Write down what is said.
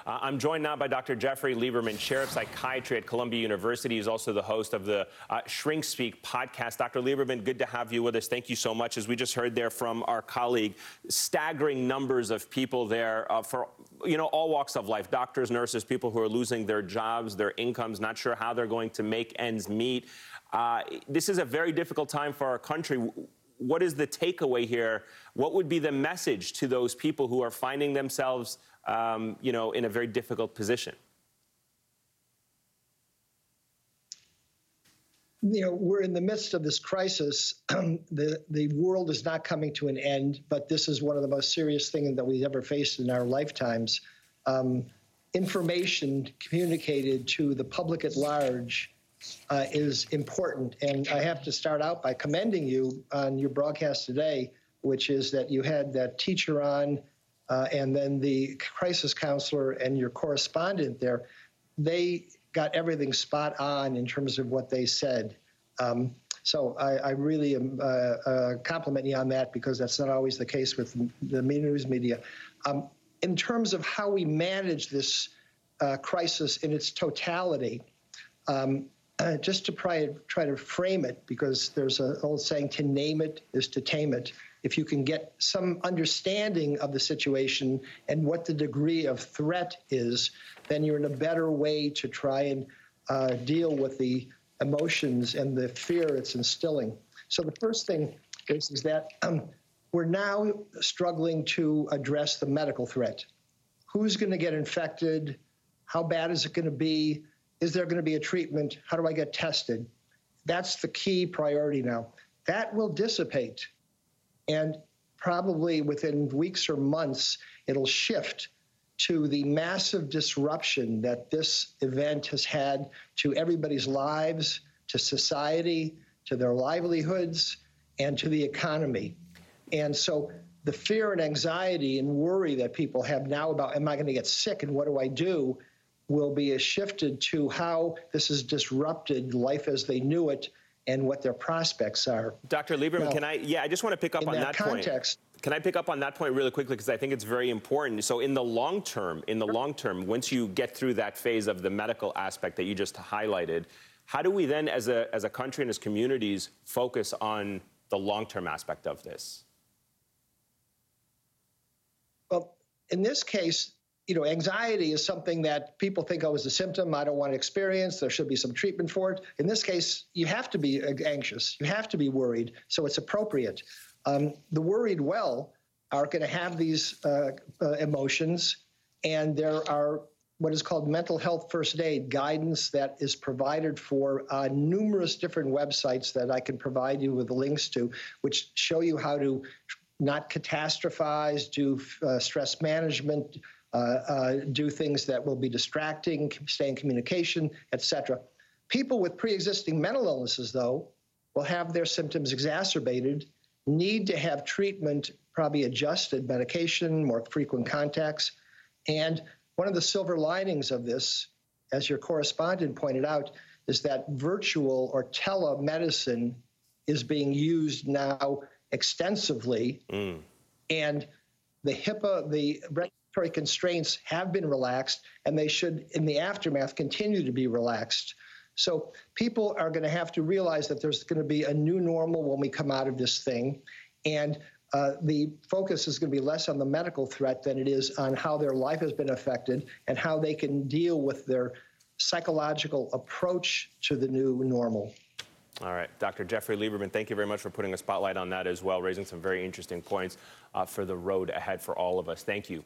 I'm joined now by Dr. Jeffrey Lieberman, Chair of Psychiatry at Columbia University. He's also the host of the Shrink Speak podcast. Dr. Lieberman, good to have you with us. Thank you so much. As we just heard there from our colleague, staggering numbers of people there for, all walks of life, doctors, nurses, people who are losing their jobs, their incomes, not sure how they're going to make ends meet. This is a very difficult time for our country. What is the takeaway here? What would be the message to those people who are finding themselves, in a very difficult position? We're in the midst of this crisis. The world is not coming to an end, but this is one of the most serious things that we've ever faced in our lifetimes. Information communicated to the public at large is important. And I have to start out by commending you on your broadcast today, which is that you had that teacher on and then the crisis counselor and your correspondent there. They got everything spot on in terms of what they said. So I really compliment you on that, because that's not always the case with the news media. In terms of how we manage this crisis in its totality, just to try to frame it, because there's an old saying, to name it is to tame it. If you can get some understanding of the situation and what the degree of threat is, then you're in a better way to try and deal with the emotions and the fear it's instilling. So the first thing is that we're now struggling to address the medical threat. Who's going to get infected? How bad is it going to be? Is there going to be a treatment? How do I get tested? That's the key priority now. That will dissipate. And probably within weeks or months, it'll shift to the massive disruption that this event has had to everybody's lives, to society, to their livelihoods, and to the economy. And so the fear and anxiety and worry that people have now about, am I going to get sick and what do I do, will be shifted to how this has disrupted life as they knew it and what their prospects are. Dr. Lieberman, I just want to pick up on that context, point. Can I pick up on that point really quickly, because I think it's very important. So in the long term, once you get through that phase of the medical aspect that you just highlighted, how do we then as a country and as communities focus on the long-term aspect of this? Well, in this case, anxiety is something that people think, is a symptom I don't want to experience. There should be some treatment for it. In this case, you have to be anxious. You have to be worried. So it's appropriate. The worried well are going to have these emotions, and there are what is called mental health first aid guidance that is provided for numerous different websites that I can provide you with the links to, which show you how to not catastrophize, do stress management, do things that will be distracting, stay in communication, etc. People with pre-existing mental illnesses, though, will have their symptoms exacerbated, need to have treatment, probably adjusted medication, more frequent contacts. And one of the silver linings of this, as your correspondent pointed out, is that virtual or telemedicine is being used now extensively. And the HIPAA, the regulatory constraints have been relaxed, and they should, in the aftermath, continue to be relaxed. So people are going to have to realize that there's going to be a new normal when we come out of this thing. And the focus is going to be less on the medical threat than it is on how their life has been affected and how they can deal with their psychological approach to the new normal. All right. Dr. Jeffrey Lieberman, thank you very much for putting a spotlight on that as well, raising some very interesting points for the road ahead for all of us. Thank you.